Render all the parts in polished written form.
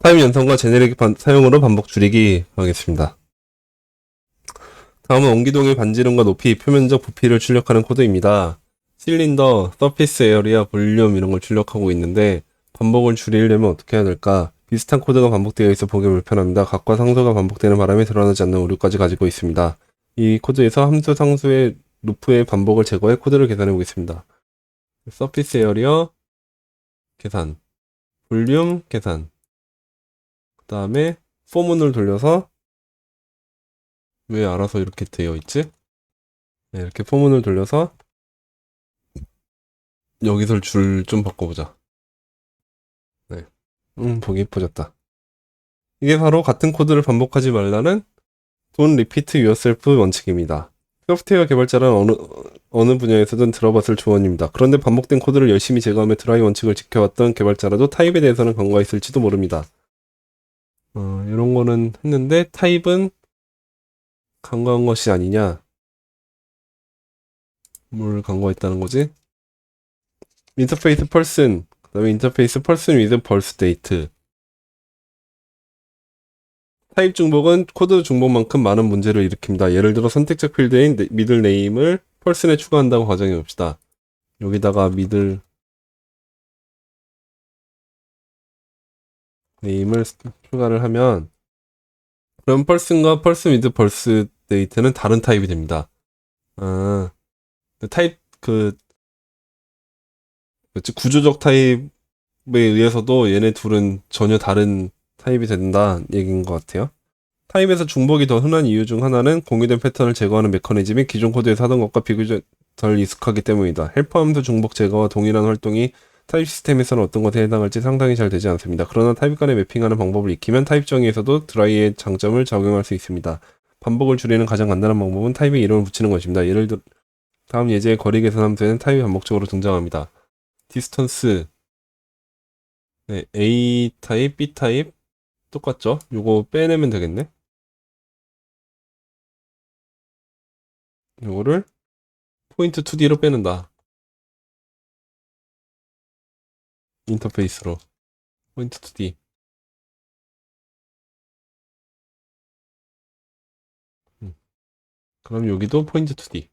타입 연산과 제네릭 사용으로 반복 줄이기 하겠습니다. 다음은 온기동의 반지름과 높이, 표면적 부피를 출력하는 코드입니다. 실린더, 서피스 에어리아, 볼륨 이런 걸 출력하고 있는데 반복을 줄이려면 어떻게 해야 될까? 비슷한 코드가 반복되어 있어 보기 불편합니다. 각과 상수가 반복되는 바람에 드러나지 않는 오류까지 가지고 있습니다. 이 코드에서 함수 상수의 루프의 반복을 제거해 코드를 계산해 보겠습니다. 서피스 에어리어 계산, 볼륨 계산, 그 다음에 포문을 돌려서 왜 알아서 이렇게 되어 있지? 네, 이렇게 포문을 돌려서 여기서 줄 좀 바꿔보자. 네, 보기 이뻐졌다. 이게 바로 같은 코드를 반복하지 말라는 Don't repeat yourself 원칙입니다. 소프트웨어 개발자는 어느 분야에서든 들어봤을 조언입니다. 그런데 반복된 코드를 열심히 제거하며 드라이 원칙을 지켜왔던 개발자라도 타입에 대해서는 간과했을지도 모릅니다. 이런 거는 했는데 타입은 간과한 것이 아니냐? 뭘 간과했다는 거지? 인터페이스 person, 그 다음에 인터페이스 person with birth date. 타입 중복은 코드 중복만큼 많은 문제를 일으킵니다. 예를 들어 선택적 필드인 미들 네임을 person에 추가한다고 가정해 봅시다. 여기다가 미들 네임을 추가를 하면 그럼 person과 person with birth date는 다른 타입이 됩니다. 타입 구조적 타입에 의해서도 얘네 둘은 전혀 다른 타입이 된다 얘기인 것 같아요. 타입에서 중복이 더 흔한 이유 중 하나는 공유된 패턴을 제거하는 메커니즘이 기존 코드에서 하던 것과 비교적 덜 익숙하기 때문이다. 헬퍼 함수 중복 제거와 동일한 활동이 타입 시스템에서는 어떤 것에 해당할지 상당히 잘 되지 않습니다. 그러나 타입 간에 매핑하는 방법을 익히면 타입 정의에서도 드라이의 장점을 적용할 수 있습니다. 반복을 줄이는 가장 간단한 방법은 타입에 이름을 붙이는 것입니다. 예를 들어 다음 예제의 거리 계산 함수에는 타입이 반복적으로 등장합니다. 디스턴스, 네, A 타입, B 타입 똑같죠? 요거 빼내면 되겠네. 요거를 포인트 2D로 빼낸다. 인터페이스로 포인트 2D. 그럼 여기도 포인트 2D.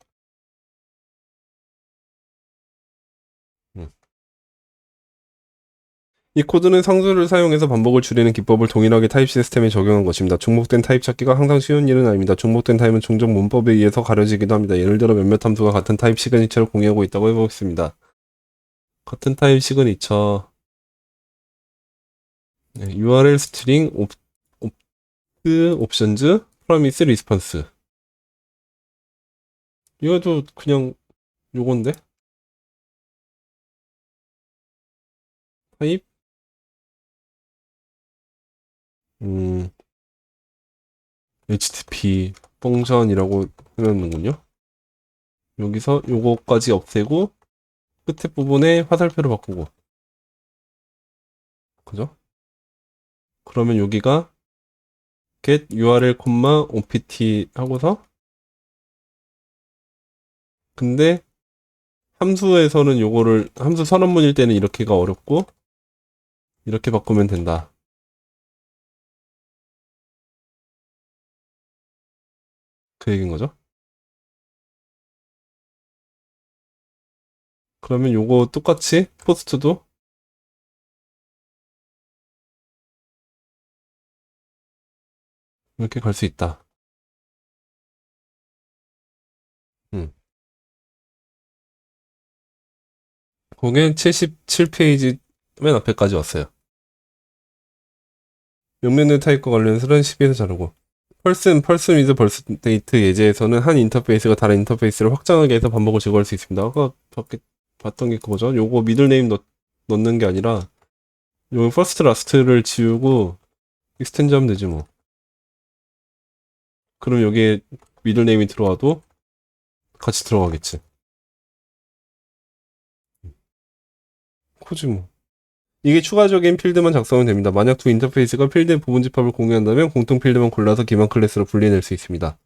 이 코드는 상수를 사용해서 반복을 줄이는 기법을 동일하게 타입 시스템에 적용한 것입니다. 중복된 타입 찾기가 항상 쉬운 일은 아닙니다. 중복된 타입은 종종 문법에 의해서 가려지기도 합니다. 예를 들어 몇몇 함수가 같은 타입 시그니처를 공유하고 있다고 해보겠습니다. 같은 타입 시그니처 URL 스트링 옵션즈 프로미스 리스폰스 이것도 그냥 요건데 타입 HTTP 펑션이라고 해놓는군요. 여기서 요거까지 없애고 끝에 부분에 화살표를 바꾸고 그죠? 그러면 여기가 get url, opt 하고서 근데 함수에서는 요거를 함수 선언문일 때는 이렇게가 어렵고 이렇게 바꾸면 된다. 그 얘기인 거죠. 그러면 요거 똑같이 포스트도 이렇게 갈 수 있다. 거기엔 77페이지 맨 앞에까지 왔어요. 명령된 타입과 관련해서는 12에서 자르고 person with birth date 예제에서는 한 인터페이스가 다른 인터페이스를 확장하게 해서 반복을 제거할 수 있습니다. 아까 봤던 게 그거죠. 요거 미들네임 넣는 게 아니라 요 first last를 지우고 익스텐드 하면 되지 뭐. 그럼 여기에 미들네임이 들어와도 같이 들어가겠지. 코지 뭐. 이게 추가적인 필드만 작성하면 됩니다. 만약 두 인터페이스가 필드의 부분 집합을 공유한다면 공통 필드만 골라서 기반 클래스로 분리해낼 수 있습니다.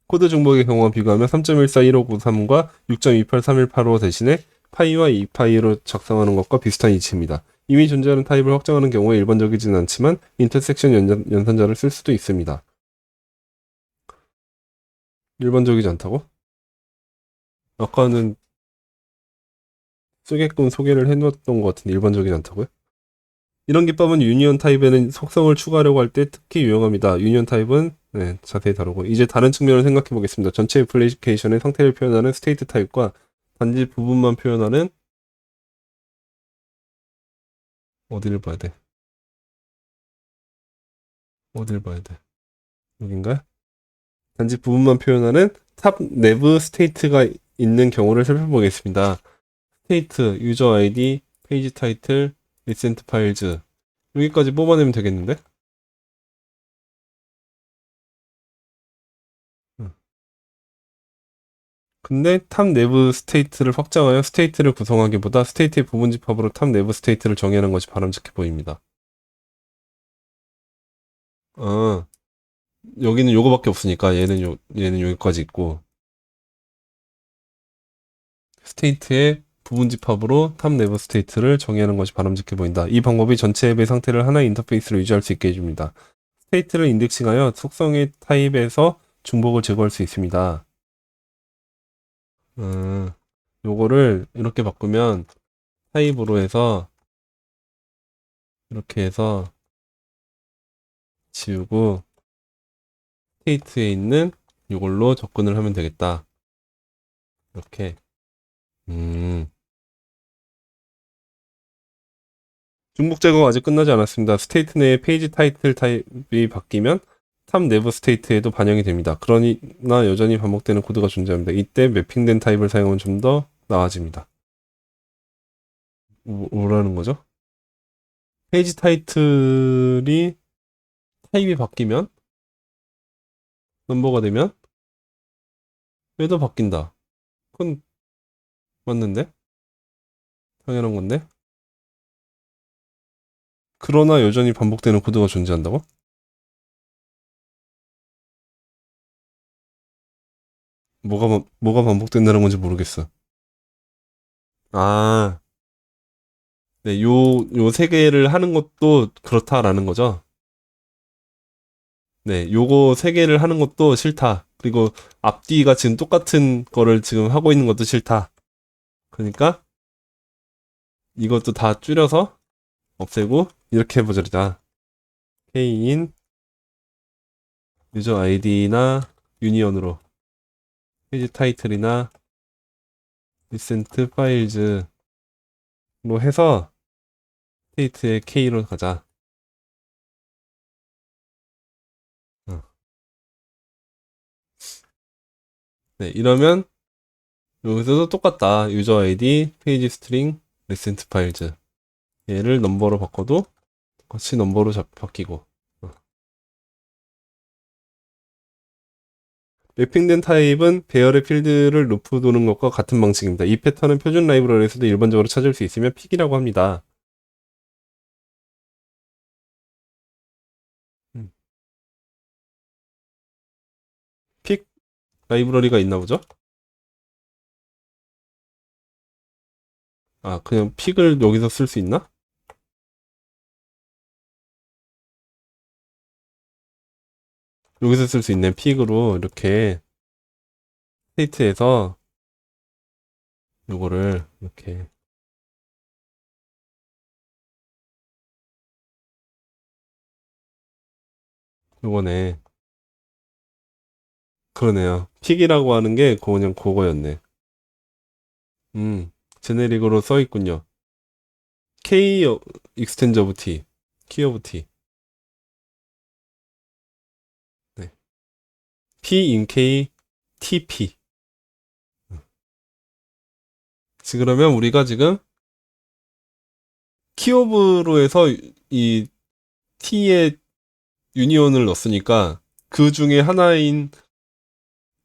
코드 중복의 경우와 비교하면 3.141593과 6.283185 대신에 파이와 2파이로 작성하는 것과 비슷한 이치입니다. 이미 존재하는 타입을 확정하는 경우에 일반적이지는 않지만 인터섹션 연산자를 쓸 수도 있습니다. 일반적이지 않다고? 아까는 쓰게끔 소개를 해놓았던 것 같은데 일반적이지 않다고요? 이런 기법은 유니온 타입에는 속성을 추가하려고 할 때 특히 유용합니다. 유니온 타입은 네, 자세히 다루고 이제 다른 측면을 생각해 보겠습니다. 전체 애플리케이션의 상태를 표현하는 스테이트 타입과 단지 부분만 표현하는 어디를 봐야 돼? 어디를 봐야 돼? 여긴가요? 단지 부분만 표현하는 탑 내부 스테이트가 있는 경우를 살펴보겠습니다. 스테이트, 유저 아이디, 페이지 타이틀, 리센트 파일즈 여기까지 뽑아내면 되겠는데? 응. 근데 탑 내부 스테이트를 확장하여 스테이트를 구성하기보다 스테이트의 부분 집합으로 탑 내부 스테이트를 정의하는 것이 바람직해 보입니다. 아, 여기는 요거밖에 없으니까 얘는 여기까지 있고 스테이트의 부분 집합으로 탑 내부 스테이트를 정의하는 것이 바람직해 보인다. 이 방법이 전체 앱의 상태를 하나의 인터페이스로 유지할 수 있게 해줍니다. 스테이트를 인덱싱하여 속성의 타입에서 중복을 제거할 수 있습니다. 음, 요거를 이렇게 바꾸면 타입으로 해서 이렇게 해서 지우고 스테이트에 있는 이걸로 접근을 하면 되겠다. 이렇게. 음. 중복 제거가 아직 끝나지 않았습니다. 스테이트 내의 페이지 타이틀 타입이 바뀌면 탑 내부 스테이트에도 반영이 됩니다. 그러나 여전히 반복되는 코드가 존재합니다. 이때 매핑된 타입을 사용하면 좀 더 나아집니다. 뭐라는 거죠? 페이지 타이틀이 타입이 바뀌면 넘버가 되면 얘도 바뀐다. 그건 맞는데? 당연한 건데? 그러나 여전히 반복되는 코드가 존재한다고? 뭐가 반복된다는 건지 모르겠어. 아, 네, 요 세 개를 하는 것도 그렇다라는 거죠. 네, 요거 세 개를 하는 것도 싫다. 그리고 앞뒤가 지금 똑같은 거를 지금 하고 있는 것도 싫다. 그러니까 이것도 다 줄여서 없애고 이렇게 해보자. k인 유저 아이디나 유니언으로 페이지 타이틀이나 리센트 파일즈로 해서 스테이트의 k로 가자. 어. 네, 이러면 여기서도 똑같다. 유저 아이디, 페이지 스트링, 리센트 파일즈. 얘를 넘버로 바꿔도 같이 넘버로 바뀌고. 어. 맵핑된 타입은 배열의 필드를 루프 도는 것과 같은 방식입니다. 이 패턴은 표준 라이브러리에서도 일반적으로 찾을 수 있으며 픽이라고 합니다. 음. 픽 라이브러리가 있나 보죠? 아, 그냥 픽을 여기서 쓸 수 있나? 여기서 쓸 수 있네. 픽으로 이렇게 스테이트에서 요거를 이렇게 요거네. 그러네요. 픽이라고 하는 게 그냥 그거였네. 음, 제네릭으로 써 있군요. K 익스텐저 오브 T, 키 오브 T. 네. P in K TP. 지금 그러면 우리가 지금 키오브로 해서 이 T의 유니온을 넣었으니까 그 중에 하나인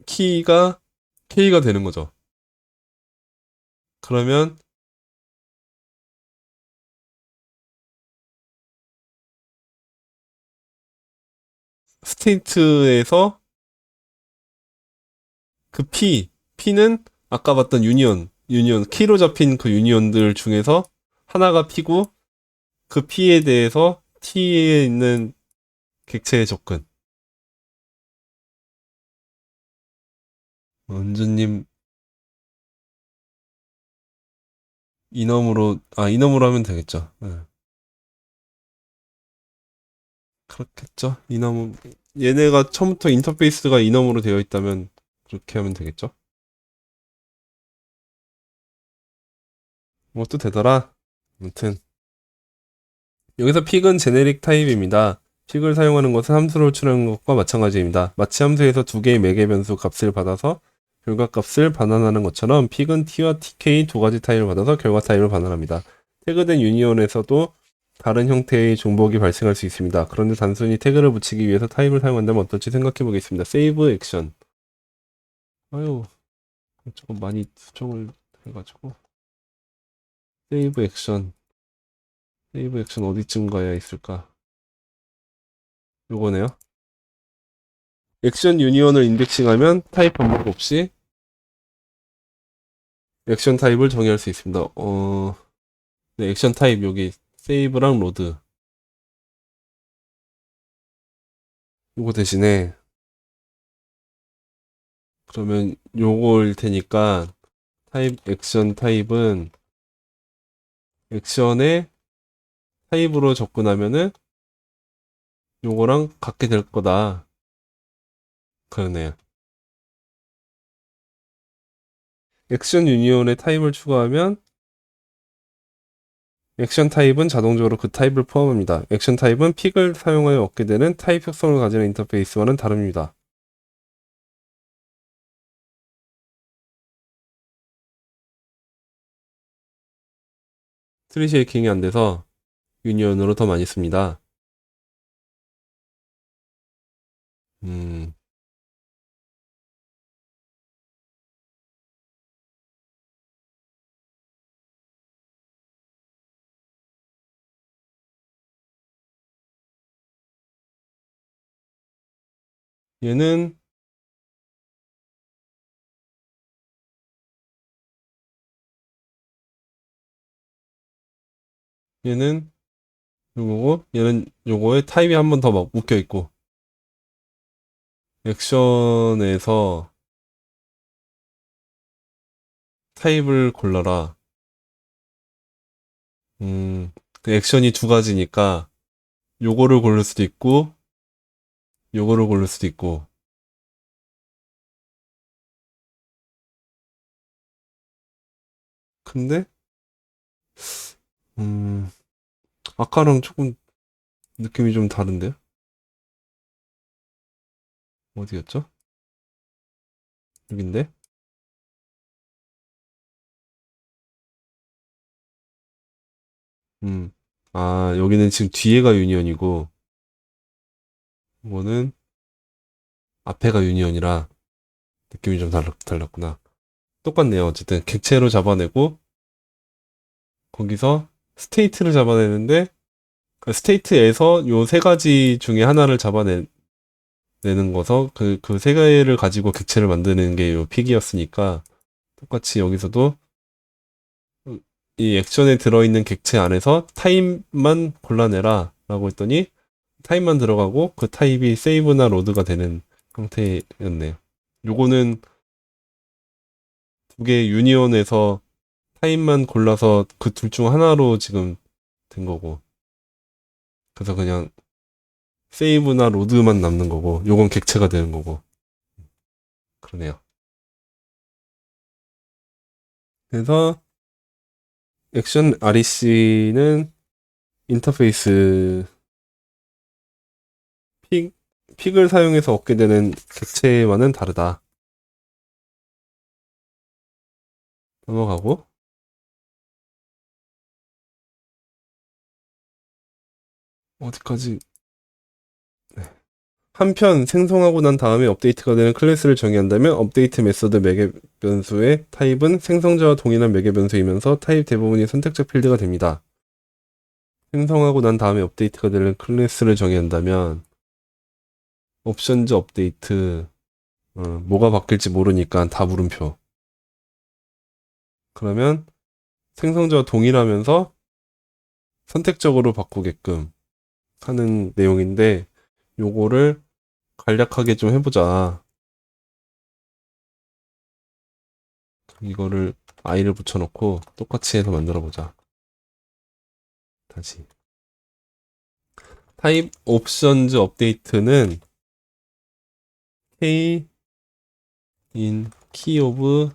키가 K가 되는 거죠. 그러면 스테이트에서 그 P는 아까 봤던 유니온, 키로 잡힌 그 유니온들 중에서 하나가 P고 그 P에 대해서 T에 있는 객체의 접근. 은주님, 이넘으로 하면 되겠죠. 네. 그렇겠죠. 이넘, 얘네가 처음부터 인터페이스가 이넘으로 되어 있다면 그렇게 하면 되겠죠. 뭐 또 되더라. 아무튼 여기서 픽은 제네릭 타입입니다. 픽을 사용하는 것은 함수를 호출하는 것과 마찬가지입니다. 마치 함수에서 두 개의 매개 변수 값을 받아서 결과값을 반환하는 것처럼 픽은 t와 tk 두 가지 타입을 받아서 결과 타입을 반환합니다. 태그된 유니온에서도 다른 형태의 종복이 발생할 수 있습니다. 그런데 단순히 태그를 붙이기 위해서 타입을 사용한다면 어떨지 생각해 보겠습니다. 세이브 액션. 아유, 조금 많이 수정을 해가지고. 세이브 액션. 세이브 액션 어디쯤 가야 있을까? 요거네요. 액션 유니온을 인덱싱하면 타입 반복 없이 액션 타입을 정의할 수 있습니다. 네, 액션 타입 여기 세이브랑 로드. 요거 대신에 그러면 요거일 테니까 타입 액션 타입은 액션의 타입으로 접근하면은 요거랑 같게 될 거다. 그러네요. 액션 유니온에 타입을 추가하면 액션 타입은 자동적으로 그 타입을 포함합니다. 액션 타입은 픽을 사용하여 얻게 되는 타입 속성을 가지는 인터페이스와는 다릅니다. 트리 쉐이킹이 안 돼서 유니온으로 더 많이 씁니다. 음, 얘는 얘는 요거고 얘는 요거에 타입이 한 번 더 막 묶여 있고 액션에서 타입을 골라라. 그 액션이 두 가지니까 요거를 고를 수도 있고 요거를 고를 수도 있고 근데 음, 아까랑 조금 느낌이 좀 다른데요? 어디였죠? 여긴데? 음. 아, 여기는 지금 뒤에가 유니언이고 이거는 앞에가 유니언이라 느낌이 좀 달랐구나. 똑같네요. 어쨌든 객체로 잡아내고 거기서 스테이트를 잡아내는데 그 스테이트에서 요 세 가지 중에 하나를 잡아내는 거서 그 세 개를 가지고 객체를 만드는 게 요 픽이었으니까 똑같이 여기서도 이 액션에 들어있는 객체 안에서 타입만 골라내라 라고 했더니 타입만 들어가고 그 타입이 세이브나 로드가 되는 형태였네요. 요거는 두 개의 유니온에서 타입만 골라서 그 둘 중 하나로 지금 된 거고 그래서 그냥 세이브나 로드만 남는 거고 요건 객체가 되는 거고 그러네요. 그래서 액션 REC는 인터페이스 픽, 픽을 사용해서 얻게 되는 객체와는 다르다. 넘어가고 어디까지 한편 생성하고 난 다음에 업데이트가 되는 클래스를 정의한다면 업데이트 메서드 매개 변수의 타입은 생성자와 동일한 매개 변수이면서 타입 대부분이 선택적 필드가 됩니다. 생성하고 난 다음에 업데이트가 되는 클래스를 정의한다면 옵션즈 업데이트 뭐가 바뀔지 모르니까 다 물음표. 그러면 생성자와 동일하면서 선택적으로 바꾸게끔 하는 내용인데 요거를 간략하게 좀 해보자. 이거를 i를 붙여놓고 똑같이 해서 만들어보자. 다시. 타입 옵션즈 업데이트는 k in key of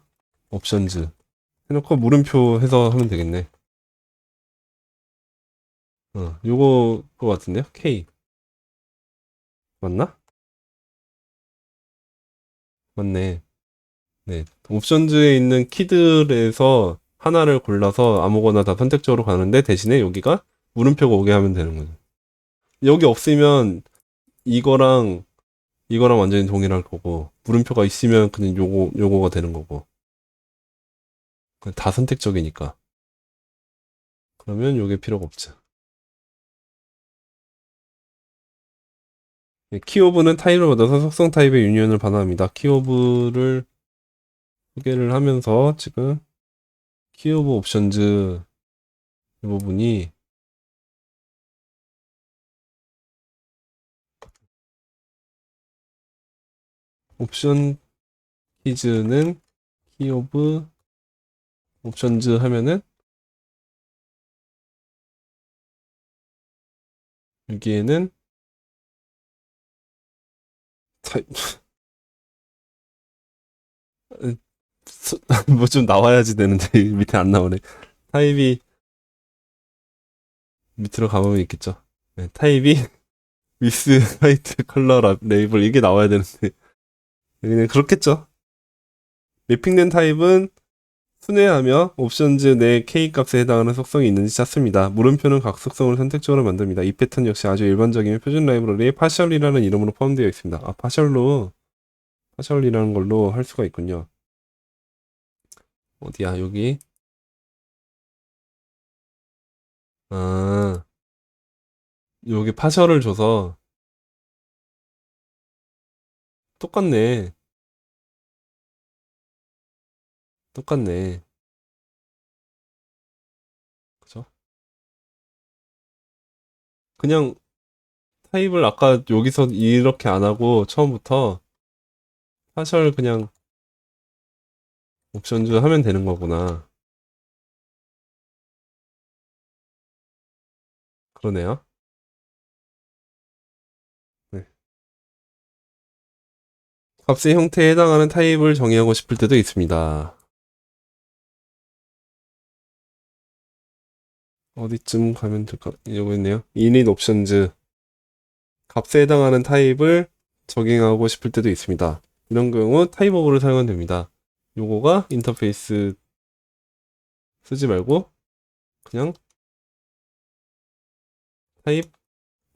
options 해놓고 물음표 해서 하면 되겠네. 요거 그거 같은데요? k 맞나? 맞네. 네. 옵션즈에 있는 키들에서 하나를 골라서 아무거나 다 선택적으로 가는데 대신에 여기가 물음표가 오게 하면 되는 거죠. 여기 없으면 이거랑 이거랑 완전히 동일할 거고 물음표가 있으면 그냥 요거가 되는 거고 다 선택적이니까 그러면 요게 필요가 없죠. 키오브는 타입을 받아서 속성 타입의 유니온을 반환합니다. 키오브를 소개를 하면서 지금 키오브 옵션즈 이 부분이 옵션 키즈는 키오브 옵션즈 하면은 여기에는 뭐 좀 나와야지 되는데 밑에 안 나오네. 타입이 밑으로 가보면 있겠죠. 네, 타입이 위스 화이트 컬러 레이블 이게 나와야 되는데 여기는 그렇겠죠. 매핑된 타입은 순회하며 옵션즈 내 K 값에 해당하는 속성이 있는지 찾습니다. 물음표는 각 속성을 선택적으로 만듭니다. 이 패턴 역시 아주 일반적이며 표준 라이브러리에 파셜이라는 이름으로 포함되어 있습니다. 아, 파셜이라는 걸로 할 수가 있군요. 어디야, 여기? 아, 여기 파셜을 줘서 똑같네. 똑같네. 그죠? 그냥 타입을 아까 여기서 이렇게 안 하고 처음부터 파셜 그냥 옵션즈 하면 되는 거구나. 그러네요. 네. 값의 형태에 해당하는 타입을 정의하고 싶을 때도 있습니다. 어디쯤 가면 될까? 여기 있네요. init options. 값에 해당하는 타입을 적용하고 싶을 때도 있습니다. 이런 경우 타입 오브를 사용하면 됩니다. 요거가 인터페이스 쓰지 말고 그냥 타입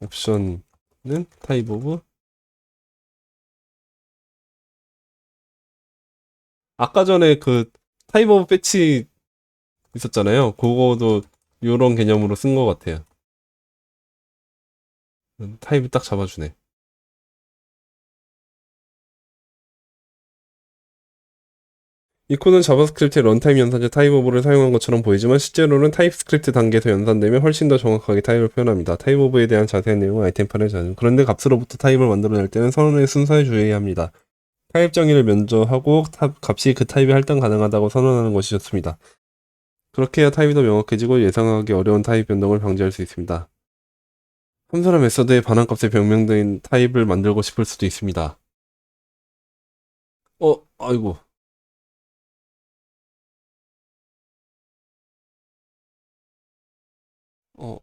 옵션은 타입 오브 아까 전에 그 타입 오브 배치 있었잖아요. 그거도 요런 개념으로 쓴 것 같아요. 타입을 딱 잡아주네. 이 코드는 자바스크립트의 런타임 연산자 타입 오브를 사용한 것처럼 보이지만 실제로는 타입스크립트 단계에서 연산되며 훨씬 더 정확하게 타입을 표현합니다. 타입 오브에 대한 자세한 내용은 아이템판에 자는. 그런데 값으로부터 타입을 만들어낼 때는 선언의 순서에 주의해야 합니다. 타입 정의를 면제하고 값이 그 타입에 할당 가능하다고 선언하는 것이 좋습니다. 그렇게 해야 타입이 더 명확해지고 예상하기 어려운 타입 변동을 방지할 수 있습니다. 함수나 메서드의 반환값에 변경된 타입을 만들고 싶을 수도 있습니다. 아이고. 어,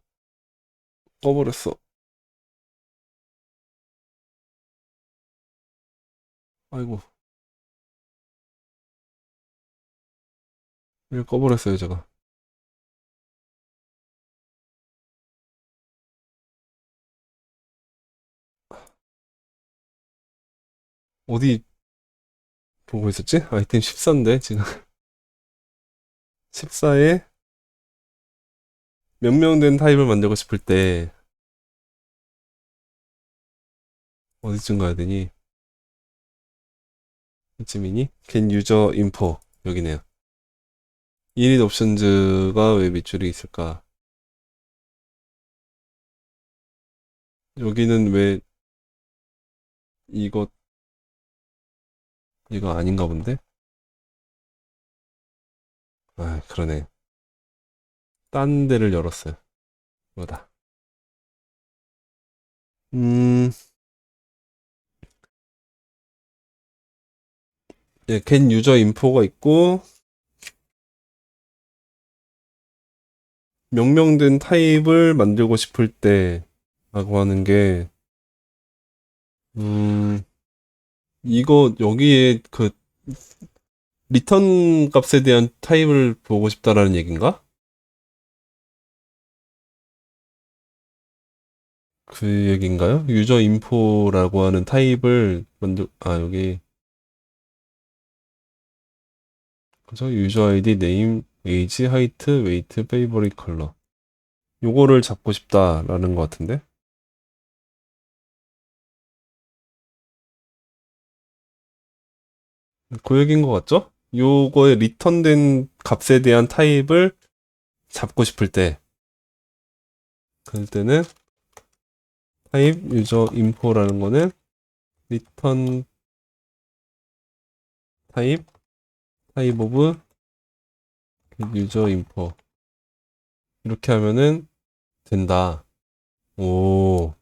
꺼버렸어. 아이고. 일 꺼버렸어요, 제가. 어디 보고 있었지? 아이템 14인데, 지금. 14에 명명된 타입을 만들고 싶을 때, 어디쯤 가야 되니? 이쯤이니? Can user info. 여기네요. init options가 왜 밑줄이 있을까? 여기는 왜 이거 이거 아닌가 본데? 아, 그러네. 딴 데를 열었어요. 이거다. 음, 예, get 유저 인포가 있고 명명된 타입을 만들고 싶을 때라고 하는 게 음, 이거 여기에 그 리턴 값에 대한 타입을 보고 싶다라는 얘기인가? 그 얘기인가요? 유저 인포라고 하는 타입을 여기, 그죠? 유저 아이디, 네임, 에이지, 하이트, 웨이트, 페이버릿 컬러. 요거를 잡고 싶다라는 것 같은데? 그 얘기인 것 같죠? 요거에 리턴된 값에 대한 타입을 잡고 싶을 때, 그럴 때는 타입 유저 인포라는 거는 리턴 타입, 타입 오브 유저 인포. 이렇게 하면은 된다. 오,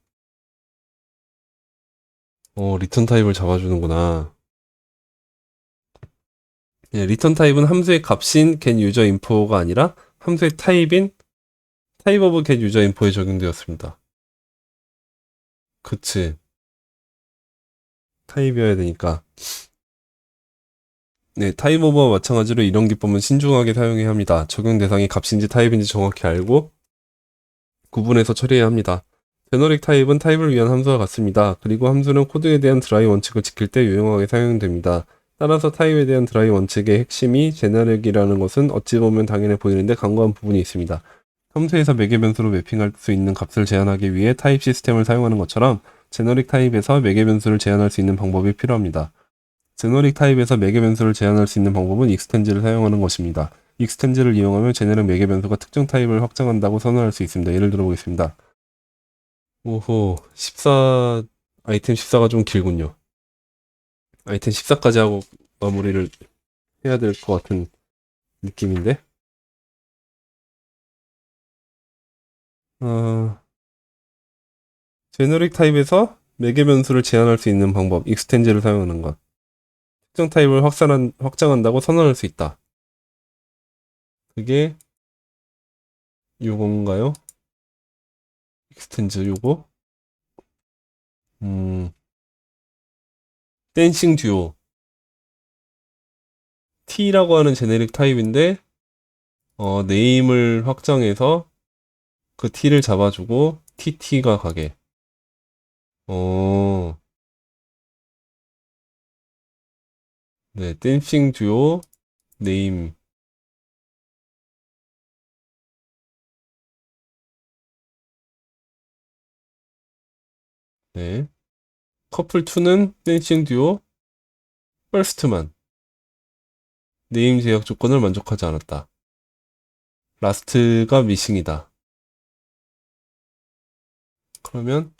리턴 타입을 잡아주는구나. 예, 리턴 타입은 함수의 값인 get user info가 아니라 함수의 타입인 타입 오브 get user info에 적용되었습니다. 그치. 타입이어야 되니까. 네, 타입 오버와 마찬가지로 이런 기법은 신중하게 사용해야 합니다. 적용 대상이 값인지 타입인지 정확히 알고 구분해서 처리해야 합니다. 제너릭 타입은 타입을 위한 함수와 같습니다. 그리고 함수는 코드에 대한 드라이 원칙을 지킬 때 유용하게 사용됩니다. 따라서 타입에 대한 드라이 원칙의 핵심이 제너릭이라는 것은 어찌 보면 당연해 보이는데 간과한 부분이 있습니다. 함수에서 매개 변수로 매핑할 수 있는 값을 제한하기 위해 타입 시스템을 사용하는 것처럼 제너릭 타입에서 매개 변수를 제한할 수 있는 방법이 필요합니다. 제너릭 타입에서 매개 변수를 제한할 수 있는 방법은 익스텐즈를 사용하는 것입니다. 익스텐즈를 이용하면 제네릭 매개 변수가 특정 타입을 확장한다고 선언할 수 있습니다. 예를 들어보겠습니다. 오호, 14, 아이템 14가 좀 길군요. 아이템 14까지 하고 마무리를 해야 될 것 같은 느낌인데? 어, 제너릭 타입에서 매개 변수를 제한할 수 있는 방법, 익스텐즈를 사용하는 것. 특정 타입을 확장한다고 선언할 수 있다. 그게 요건가요? 익스텐즈 요거? 음, 댄싱 듀오. T라고 하는 제네릭 타입인데, 네임을 확장해서 그 T를 잡아주고, TT가 가게. 어, 네, 댄싱 듀오, 네임. 네. 커플 2는 댄싱 듀오, 퍼스트만. 네임 제약 조건을 만족하지 않았다. 라스트가 미싱이다. 그러면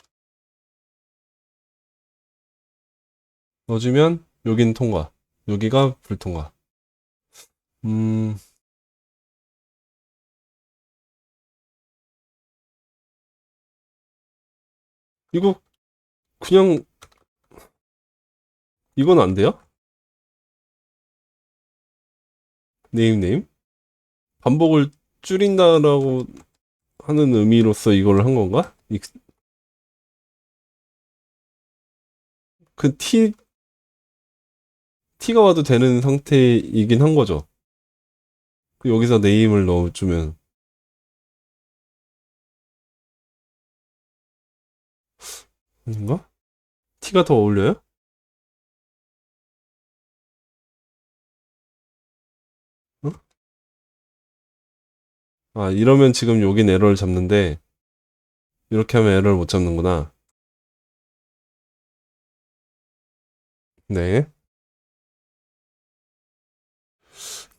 넣어주면 여긴 통과. 여기가 불통과. 음, 이거 그냥 이건 안 돼요? 네임. 반복을 줄인다라고 하는 의미로서 이걸 한 건가? 그 T가 와도 되는 상태이긴 한 거죠. 그 여기서 네임을 넣어주면. 아닌가? T가 더 어울려요? 어? 아, 이러면 지금 여긴 에러를 잡는데, 이렇게 하면 에러를 못 잡는구나. 네.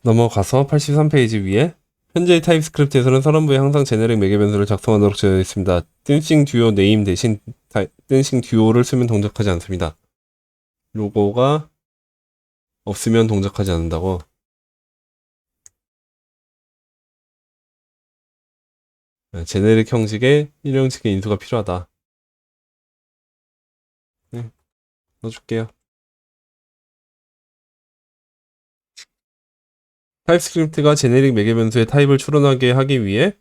넘어가서 83페이지 위에 현재의 타입스크립트에서는 서론부에 항상 제네릭 매개 변수를 작성하도록 되어 있습니다. 댄싱 듀오 네임 대신 댄싱 듀오를 쓰면 동작하지 않습니다. 로고가 없으면 동작하지 않는다고. 제네릭 형식의 1형식의 인수가 필요하다. 네, 넣어줄게요. 타입스크립트가 제네릭 매개 변수의 타입을 추론하게 하기 위해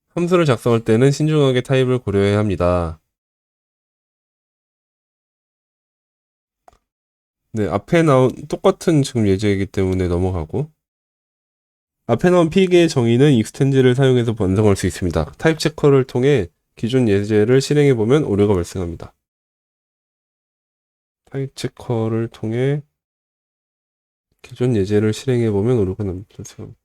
함수를 작성할 때는 신중하게 타입을 고려해야 합니다. 네, 앞에 나온 똑같은 지금 예제이기 때문에 넘어가고, 앞에 나온 픽의 정의는 익스텐즈를 사용해서 완성할 수 있습니다. 타입 체커를 통해 기존 예제를 실행해보면 오류가 발생합니다. 타입 체커를 통해 기존 예제를 실행해보면 오류가 발생합니다.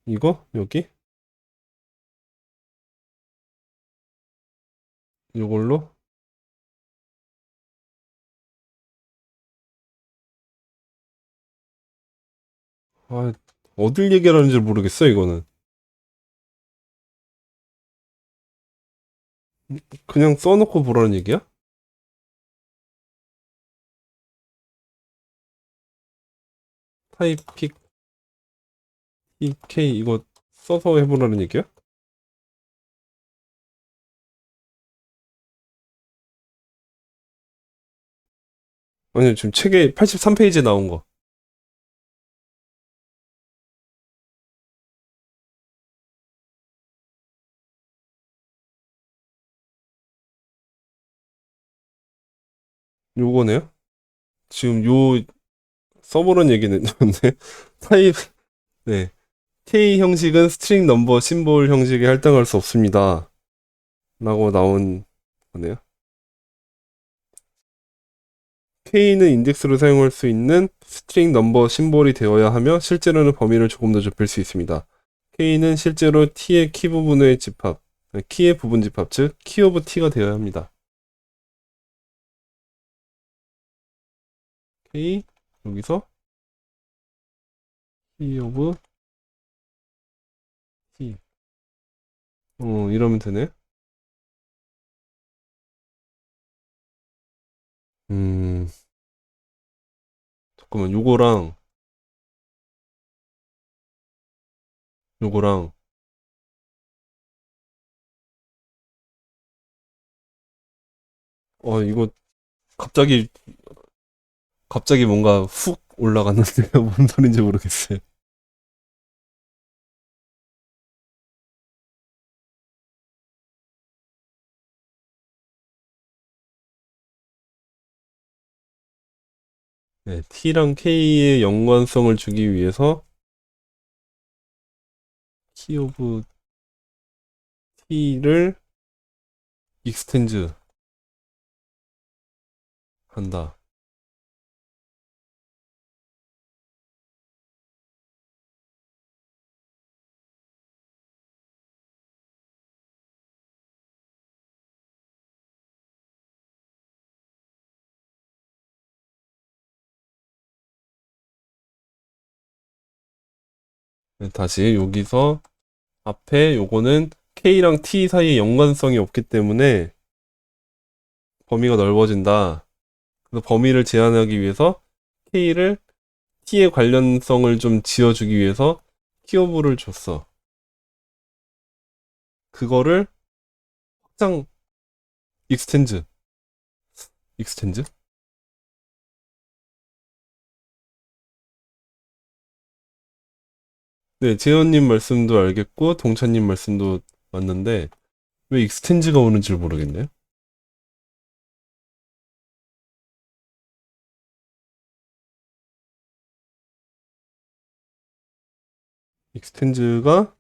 이거? 여기? 이걸로? 아, 어딜 얘기하는지 모르겠어, 이거는. 그냥 써놓고 보라는 얘기야? 타입 픽, EK 이거 써서 해보라는 얘기야? 아니, 지금 책에 83페이지에 나온 거. 요거네요? 지금 요 써보라는 얘기는 근데 타입, 네. K 형식은 스트링 넘버 심볼 형식에 할당할 수 없습니다. 라고 나온 거네요. K는 인덱스로 사용할 수 있는 스트링 넘버 심볼이 되어야 하며 실제로는 범위를 조금 더 좁힐 수 있습니다. K는 실제로 T의 키 부분의 집합, 키의 부분 집합, 즉 키 오브 T가 되어야 합니다. K 여기서 키 오브 T 이러면 되네. 음 잠깐만 요거랑 이거 갑자기 뭔가 훅 올라갔는데요. 뭔 소린지 모르겠어요. 네, T랑 K의 연관성을 주기 위해서 T 오브 T를 익스텐즈 한다. 네, 다시 여기서 앞에 요거는 K랑 T 사이에 연관성이 없기 때문에 범위가 넓어진다. 그래서 범위를 제한하기 위해서 K를 T의 관련성을 좀 지어주기 위해서 키오브를 줬어. 그거를 확장 익스텐즈 익스텐즈? 네, 재현님 말씀도 알겠고 동찬님 말씀도 맞는데 왜 익스텐즈가 오는지 모르겠네요. 익스텐즈가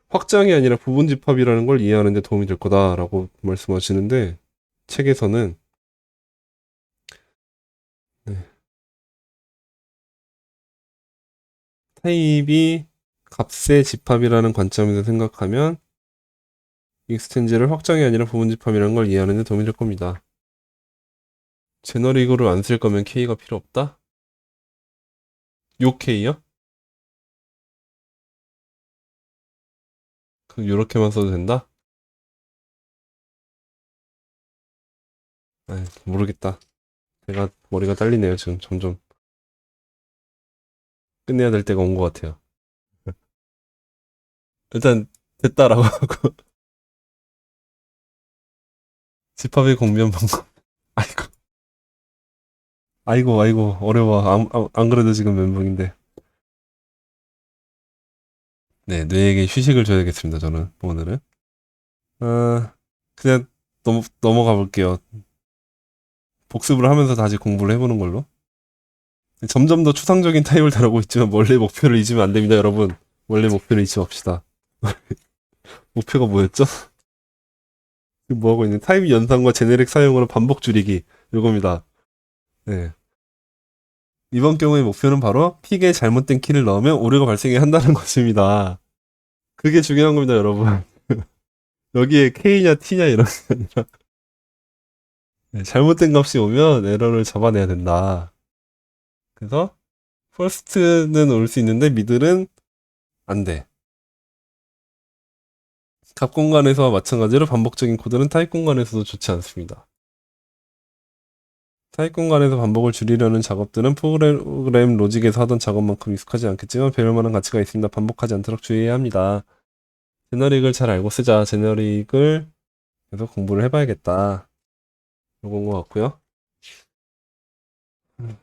확장이 아니라 부분 집합이라는 걸 이해하는 데 도움이 될 거다라고 말씀하시는데 책에서는 네, 타입이 값의 집합이라는 관점에서 생각하면 익스텐즈를 확장이 아니라 부분 집합이라는 걸 이해하는 데 도움이 될 겁니다. 제너릭으로 안 쓸 거면 K가 필요 없다? 요케이요? 그럼 요렇게만 써도 된다? 아 모르겠다. 제가 머리가 딸리네요. 지금 점점 끝내야 될 때가 온 것 같아요. 일단 됐다라고 하고 집합의 공면 방법. 아이고 아이고 어려워. 안 그래도 지금 멘붕인데. 네 뇌에게 휴식을 줘야겠습니다. 저는 오늘은 그냥 넘어가 볼게요. 복습을 하면서 다시 공부를 해보는 걸로. 점점 더 추상적인 타입을 다루고 있지만 원래 목표를 잊으면 안 됩니다, 여러분. 원래 목표를 잊지 맙시다. 목표가 뭐였죠? 지금 뭐하고 있는 타입 연산과 제네릭 사용으로 반복 줄이기 이겁니다. 네. 이번 경우의 목표는 바로 픽에 잘못된 키를 넣으면 오류가 발생해야 한다는 것입니다. 그게 중요한 겁니다, 여러분. 여기에 K냐 T냐 이런 게 아니라 네, 잘못된 값이 오면 에러를 잡아내야 된다. 그래서 퍼스트는 올 수 있는데 미들은 안 돼. 값 공간에서와 마찬가지로 반복적인 코드는 타입 공간에서도 좋지 않습니다. 타입 공간에서 반복을 줄이려는 작업들은 프로그램 로직에서 하던 작업만큼 익숙하지 않겠지만 배울 만한 가치가 있습니다. 반복하지 않도록 주의해야 합니다. 제너릭을 잘 알고 쓰자. 제너릭을 계속 공부를 해봐야겠다. 요건 것 같고요.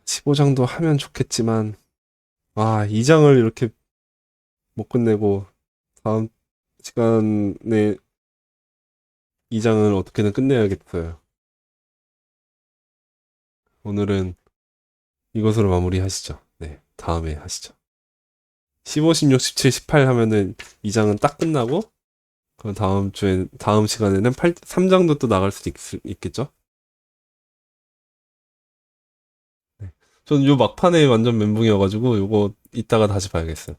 15장도 하면 좋겠지만 2장을 이렇게 못 끝내고 다음 시간에 2장을 어떻게든 끝내야겠어요. 오늘은 이것으로 마무리하시죠. 네, 다음에 하시죠. 15, 16, 17, 18 하면은 2장은 딱 끝나고 그럼 다음 시간에는 3장도 또 나갈 수도 있겠죠? 네. 저는 요 막판에 완전 멘붕이어가지고 요거 이따가 다시 봐야겠어요.